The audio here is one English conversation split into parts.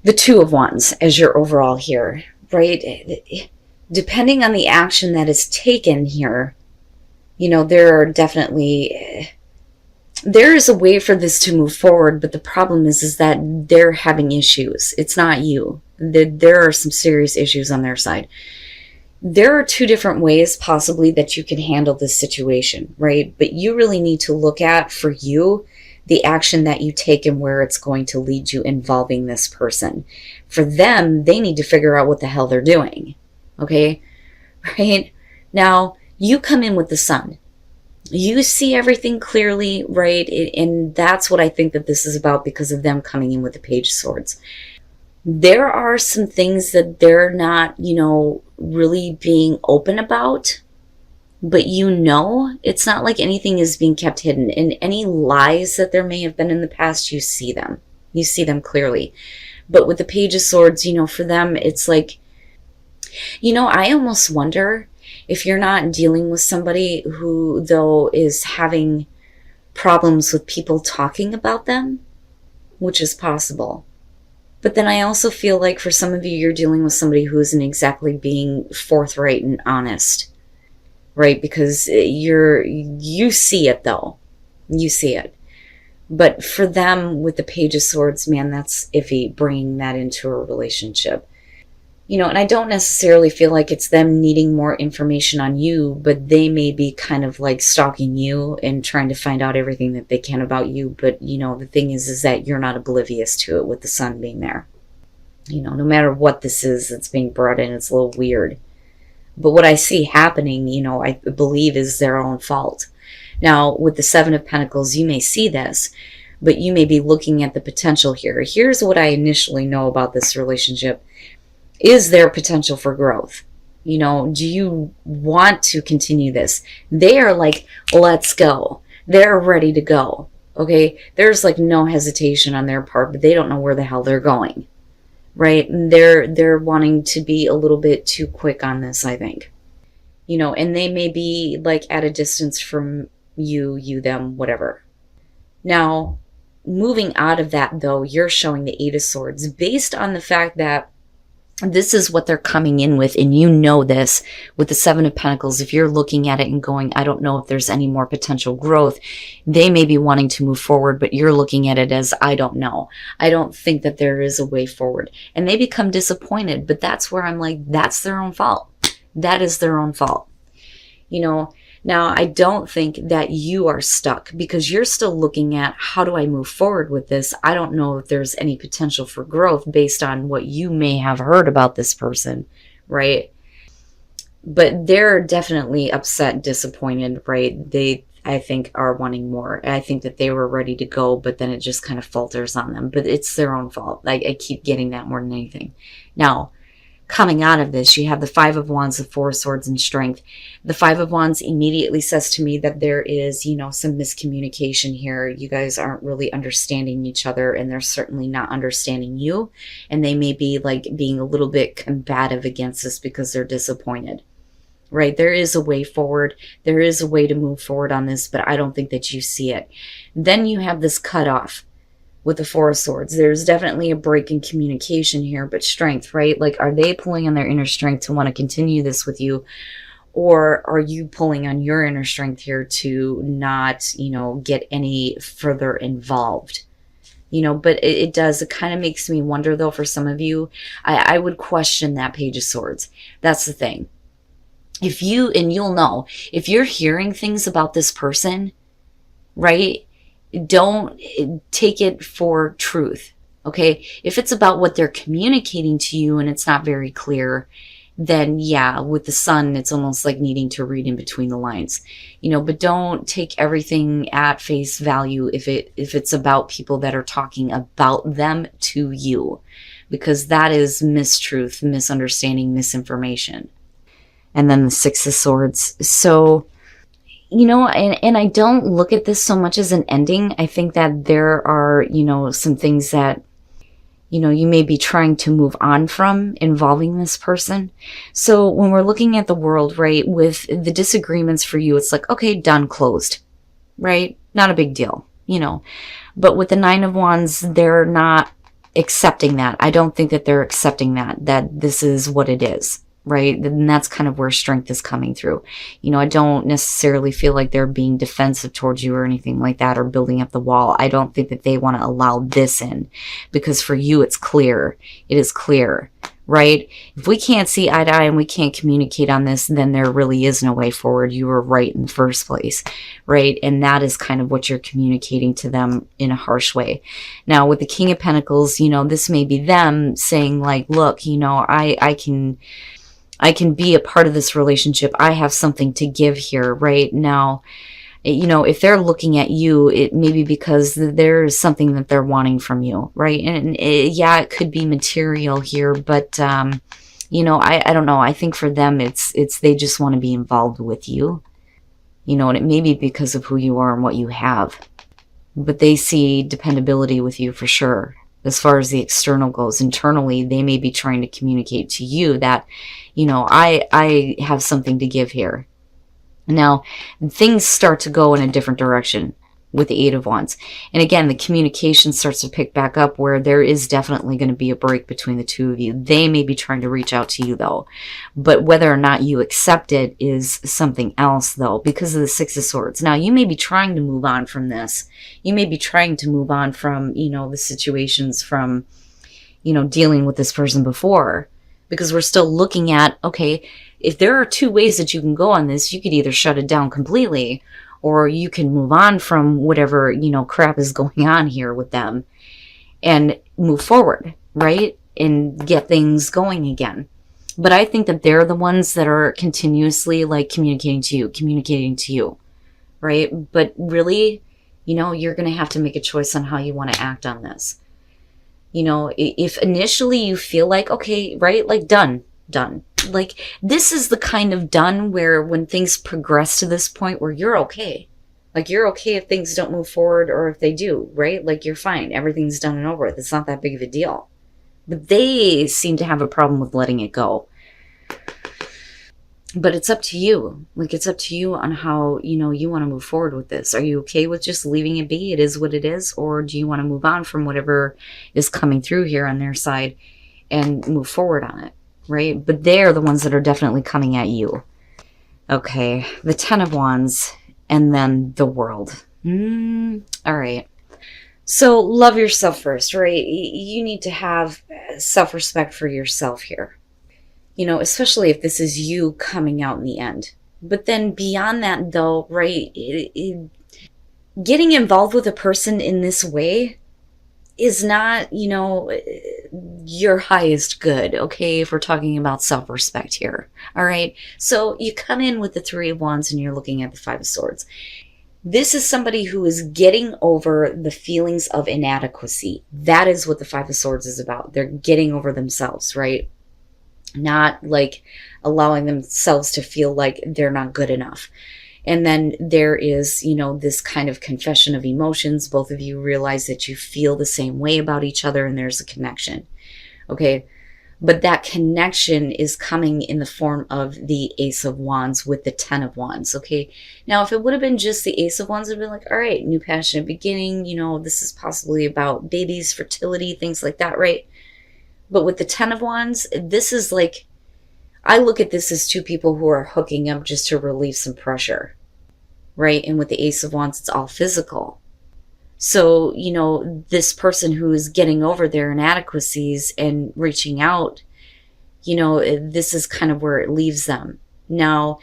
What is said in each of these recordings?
the Two of Wands as your overall here, right? Depending on the action that is taken here, you know, there is a way for this to move forward, but the problem is that they're having issues. It's not you. There are some serious issues on their side. There are two different ways possibly that you can handle this situation, right? But you really need to look at, for you, the action that you take and where it's going to lead you involving this person. For them, they need to figure out what the hell they're doing. Okay? Right? Now, you come in with the Sun. You see everything clearly, right? And that's what I think that this is about, because of them coming in with the Page of Swords. There are some things that they're not, you know, really being open about, but you know, it's not like anything is being kept hidden. And any lies that there may have been in the past, you see them. You see them clearly. But with the Page of Swords, you know, for them, it's like, you know, I almost wonder if you're not dealing with somebody who, though, is having problems with people talking about them, which is possible. But then I also feel like for some of you, you're dealing with somebody who isn't exactly being forthright and honest, right? Because you see it, though. You see it. But for them, with the Page of Swords, man, that's iffy, bringing that into a relationship. You know, and I don't necessarily feel like it's them needing more information on you, but they may be kind of like stalking you and trying to find out everything that they can about you. But, you know, the thing is that you're not oblivious to it with the Sun being there. You know, no matter what this is that's being brought in, it's a little weird. But what I see happening, you know, I believe is their own fault. Now, with the Seven of Pentacles, you may see this, but you may be looking at the potential here. Here's what I initially know about this relationship. Is there potential for growth? You know, do you want to continue this? They are like, let's go. They're ready to go. Okay? There's like no hesitation on their part, but they don't know where the hell they're going. Right? And they're wanting to be a little bit too quick on this, I think. You know, and they may be like at a distance from you, them, whatever. Now, moving out of that though, you're showing the Eight of Swords based on the fact that this is what they're coming in with, and you know this with the Seven of Pentacles. If you're looking at it and going, I don't know if there's any more potential growth, they may be wanting to move forward, but you're looking at it as, I don't know. I don't think that there is a way forward. And they become disappointed, but that's where I'm like, that's their own fault. That is their own fault. You know, now I don't think that you are stuck, because you're still looking at, how do I move forward with this? I don't know if there's any potential for growth based on what you may have heard about this person, right? But they're definitely upset, disappointed, right? They, I think, are wanting more. I think that they were ready to go, but then it just kind of falters on them. But it's their own fault. I keep getting that more than anything. Now, coming out of this, you have the Five of Wands, the Four of Swords, and Strength. The Five of Wands immediately says to me that there is, you know, some miscommunication here. You guys aren't really understanding each other, and they're certainly not understanding you. And they may be like being a little bit combative against this because they're disappointed, right? There is a way forward. There is a way to move forward on this, but I don't think that you see it. Then you have this cutoff with the Four of Swords. There's definitely a break in communication here, but strength, right? Like, are they pulling on their inner strength to want to continue this with you? Or are you pulling on your inner strength here to not, you know, get any further involved? You know, but it does, it kind of makes me wonder though, for some of you, I would question that Page of Swords. That's the thing. If you, and you'll know, if you're hearing things about this person, right? Don't take it for truth, okay? If it's about what they're communicating to you and it's not very clear, then yeah, with the Sun, it's almost like needing to read in between the lines, you know. But don't take everything at face value if it's about people that are talking about them to you, because that is mistruth, misunderstanding, misinformation. And then the Six of Swords. So, you know, and I don't look at this so much as an ending. I think that there are, you know, some things that, you know, you may be trying to move on from involving this person. So when we're looking at the world, right, with the disagreements for you, it's like, okay, done, closed, right? Not a big deal, you know. But with the Nine of Wands, they're not accepting that. I don't think that they're accepting that this is what it is, right? And that's kind of where strength is coming through. You know, I don't necessarily feel like they're being defensive towards you or anything like that, or building up the wall. I don't think that they want to allow this in, because for you, it's clear. It is clear, right? If we can't see eye to eye and we can't communicate on this, then there really is no way forward. You were right in the first place, right? And that is kind of what you're communicating to them in a harsh way. Now, with the King of Pentacles, you know, this may be them saying like, look, you know, I can be a part of this relationship. I have something to give here, right? Now, you know, if they're looking at you, it may be because there is something that they're wanting from you, right? And yeah, it could be material here, but, you know, I don't know. I think for them, it's they just want to be involved with you, you know, and it may be because of who you are and what you have, but they see dependability with you for sure. As far as the external goes, internally, they may be trying to communicate to you that, you know, I have something to give here. Now, things start to go in a different direction with the Eight of Wands. And again, the communication starts to pick back up, where there is definitely going to be a break between the two of you. They may be trying to reach out to you, though. But whether or not you accept it is something else, though, because of the Six of Swords. Now, you may be trying to move on from this. You may be trying to move on from, you know, the situations from, you know, dealing with this person before. Because we're still looking at, okay, if there are two ways that you can go on this, you could either shut it down completely, or you can move on from whatever, you know, crap is going on here with them and move forward, right? And get things going again. But I think that they're the ones that are continuously like communicating to you, right? But really, you know, you're going to have to make a choice on how you want to act on this. You know, if initially you feel like, okay, right, like done. Like, this is the kind of done where when things progress to this point where you're okay. Like, you're okay if things don't move forward, or if they do, right? Like, you're fine. Everything's done and over with. It's not that big of a deal. But they seem to have a problem with letting it go. But it's up to you. Like, it's up to you on how, you know, you want to move forward with this. Are you okay with just leaving it be? It is what it is. Or do you want to move on from whatever is coming through here on their side and move forward on it? Right? But they're the ones that are definitely coming at you. Okay. The Ten of Wands and then the World. All right. So love yourself first, right? You need to have self-respect for yourself here. You know, especially if this is you coming out in the end. But then beyond that though, right? Getting involved with a person in this way is not, you know, your highest good, okay, if we're talking about self-respect here, all right? So you come in with the Three of Wands and you're looking at the Five of Swords. This is somebody who is getting over the feelings of inadequacy. That is what the Five of Swords is about. They're getting over themselves, right? Not like allowing themselves to feel like they're not good enough. And then there is, you know, this kind of confession of emotions. Both of you realize that you feel the same way about each other and there's a connection. Okay. But that connection is coming in the form of the Ace of Wands with the Ten of Wands. Okay. Now, if it would have been just the Ace of Wands, it would have been like, all right, new passionate beginning. You know, this is possibly about babies, fertility, things like that, right? But with the Ten of Wands, this is like, I look at this as two people who are hooking up just to relieve some pressure, right? And with the Ace of Wands, it's all physical. So, you know, this person who is getting over their inadequacies and reaching out, you know, this is kind of where it leaves them. Now,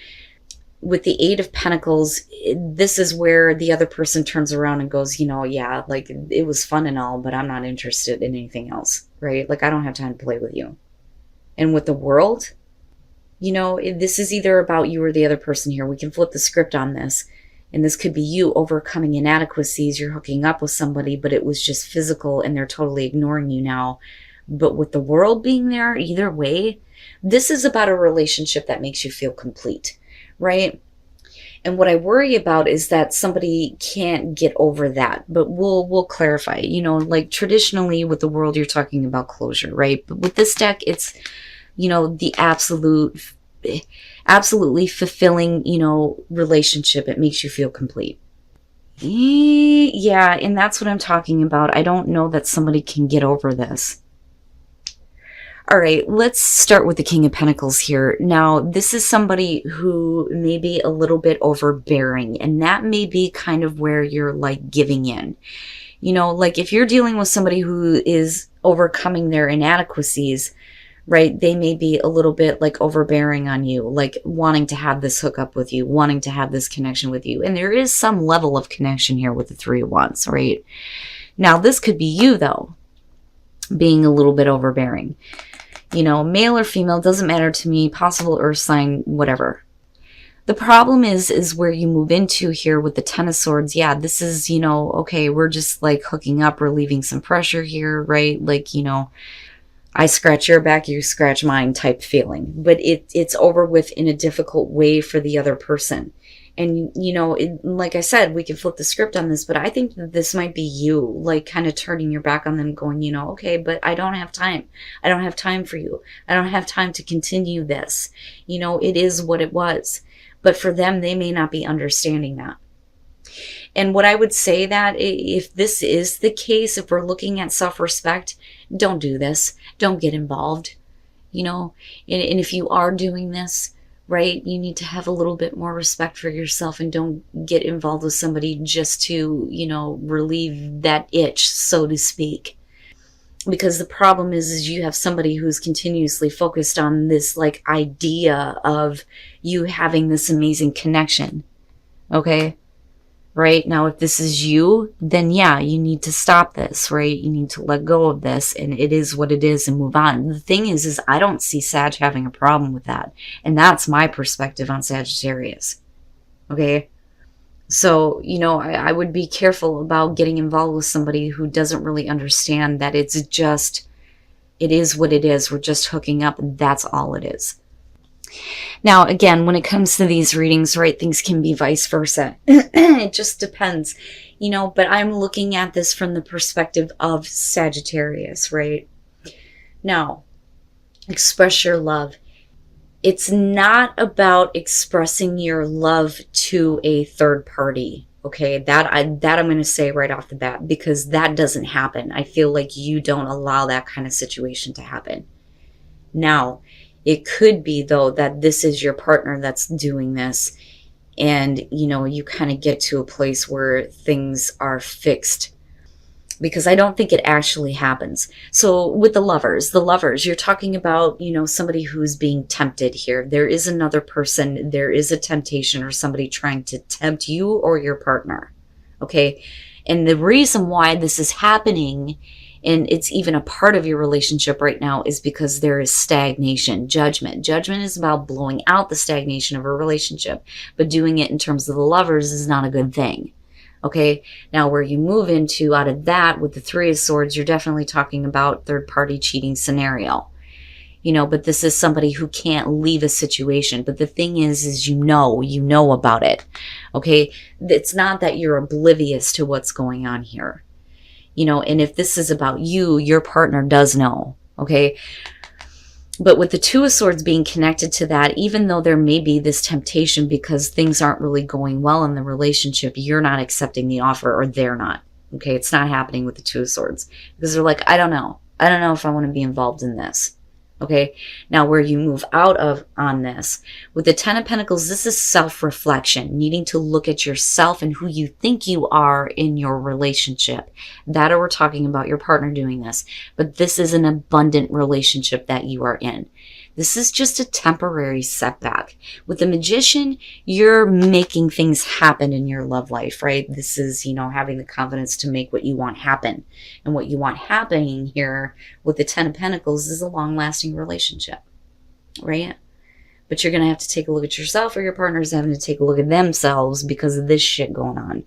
with the Eight of Pentacles, this is where the other person turns around and goes, you know, yeah, like it was fun and all, but I'm not interested in anything else, right? Like, I don't have time to play with you. And with the World, you know, this is either about you or the other person here. We can flip the script on this. And this could be you overcoming inadequacies. You're hooking up with somebody, but it was just physical and they're totally ignoring you now. But with the World being there, either way, this is about a relationship that makes you feel complete, right? And what I worry about is that somebody can't get over that. But we'll clarify. You know, like traditionally with the World, you're talking about closure, right? But with this deck, it's, you know, the absolutely fulfilling, you know, relationship. It makes you feel complete. Yeah, and that's what I'm talking about. I don't know that somebody can get over this. All right, let's start with the King of Pentacles here. Now, this is somebody who may be a little bit overbearing, and that may be kind of where you're like giving in. You know, like if you're dealing with somebody who is overcoming their inadequacies, right, they may be a little bit like overbearing on you, like wanting to have this hookup with you, wanting to have this connection with you. And there is some level of connection here with the Three of Wands, right? Now, this could be you, though, being a little bit overbearing. You know, male or female, doesn't matter to me, possible earth sign, whatever. The problem is where you move into here with the Ten of Swords. Yeah, this is, you know, okay, we're just like hooking up, relieving some pressure here, right? Like, you know, I scratch your back, you scratch mine type feeling. But it's over with in a difficult way for the other person. And, you know, like I said, we can flip the script on this, but I think that this might be you, like kind of turning your back on them, going, you know, okay, but I don't have time. I don't have time for you. I don't have time to continue this. You know, it is what it was. But for them, they may not be understanding that. And what I would say that if this is the case, if we're looking at self-respect, don't do this. Don't get involved, you know, and if you are doing this, right, you need to have a little bit more respect for yourself and don't get involved with somebody just to, you know, relieve that itch, so to speak. Because the problem is you have somebody who's continuously focused on this like idea of you having this amazing connection. Okay? Right? Now, if this is you, then yeah, you need to stop this, right? You need to let go of this, and it is what it is, and move on. The thing is I don't see Sag having a problem with that. And that's my perspective on Sagittarius. Okay? So, you know, I would be careful about getting involved with somebody who doesn't really understand that it's just, it is what it is. We're just hooking up, and that's all it is. Now, again, when it comes to these readings, right, things can be vice versa. It just depends, you know, but I'm looking at this from the perspective of Sagittarius, right? Now, express your love. It's not about expressing your love to a third party, okay? That I'm going to say right off the bat, because that doesn't happen. I feel like you don't allow that kind of situation to happen. Now, it could be, though, that this is your partner that's doing this, and, you know, you kind of get to a place where things are fixed, because I don't think it actually happens. So with the lovers, you're talking about, you know, somebody who's being tempted here. There is another person, there is a temptation, or somebody trying to tempt you or your partner, okay? And the reason why this is happening, and it's even a part of your relationship right now, is because there is stagnation, judgment. Judgment is about blowing out the stagnation of a relationship, but doing it in terms of the lovers is not a good thing. Okay, now where you move into out of that with the Three of Swords, you're definitely talking about third-party cheating scenario. You know, but this is somebody who can't leave a situation. But the thing is you know about it. Okay, it's not that you're oblivious to what's going on here. You know, and if this is about you, your partner does know. Okay, but with the Two of Swords being connected to that, even though there may be this temptation because things aren't really going well in the relationship, you're not accepting the offer, or they're not. Okay, it's not happening with the Two of Swords because they're like, I don't know if I want to be involved in this. Okay, now where you move out of on this, with the Ten of Pentacles, this is self-reflection, needing to look at yourself and who you think you are in your relationship. That, or we're talking about your partner doing this, but this is an abundant relationship that you are in. This is just a temporary setback. With the Magician, you're making things happen in your love life, right? This is, you know, having the confidence to make what you want happen. And what you want happening here with the Ten of Pentacles is a long-lasting relationship, right? But you're going to have to take a look at yourself, or your partner's having to take a look at themselves because of this shit going on.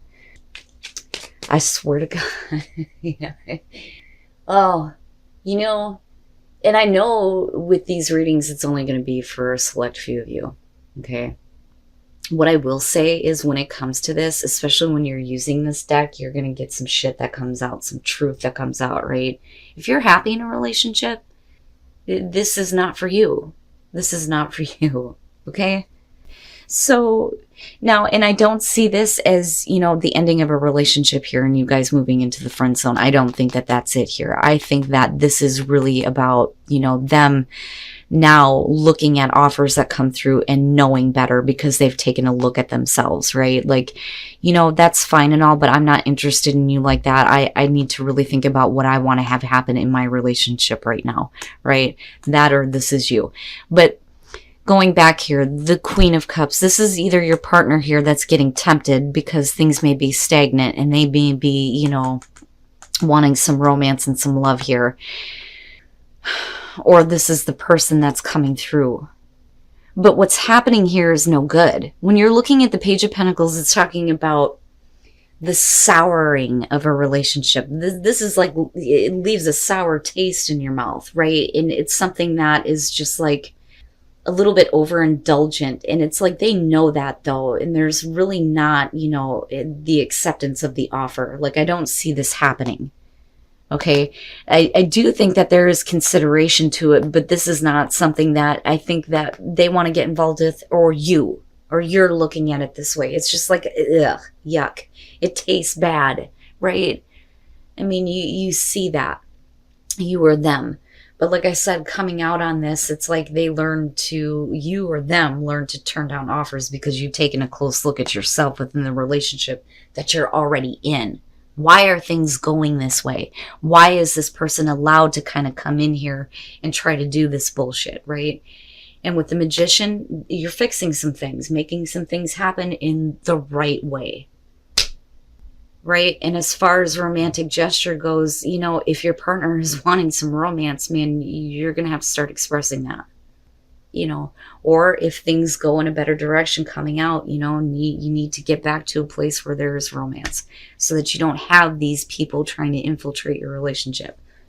I swear to God. Yeah. Oh, you know, and I know with these readings, it's only going to be for a select few of you, okay? What I will say is when it comes to this, especially when you're using this deck, you're going to get some shit that comes out, some truth that comes out, right? If you're happy in a relationship, this is not for you. This is not for you, okay? So now, and I don't see this as, you know, the ending of a relationship here and you guys moving into the friend zone. I don't think that that's it here. I think that this is really about, you know, them now looking at offers that come through and knowing better because they've taken a look at themselves, right? Like, you know, that's fine and all, but I'm not interested in you like that. I need to really think about what I want to have happen in my relationship right now, right? That or this is you. But going back here, the Queen of Cups, this is either your partner here that's getting tempted because things may be stagnant and they may be, you know, wanting some romance and some love here. Or this is the person that's coming through. But what's happening here is no good. When you're looking at the Page of Pentacles, it's talking about the souring of a relationship. This is like, it leaves a sour taste in your mouth, right? And it's something that is just like a little bit overindulgent. And it's like they know that though. And there's really not, you know, the acceptance of the offer. Like I don't see this happening. Okay, I do think that there is consideration to it, but this is not something that I think that they want to get involved with, or you're looking at it this way. It's just like, ugh, yuck. It tastes bad, right? I mean, you see that. You or them. But like I said, coming out on this, it's like they learn to, you or them learn to turn down offers because you've taken a close look at yourself within the relationship that you're already in. Why are things going this way? Why is this person allowed to kind of come in here and try to do this bullshit, right? And with the Magician, you're fixing some things, making some things happen in the right way, right? And as far as romantic gesture goes, you know, if your partner is wanting some romance, man, you're going to have to start expressing that, you know. Or if things go in a better direction coming out, you know, you need to get back to a place where there is romance so that you don't have these people trying to infiltrate your relationship.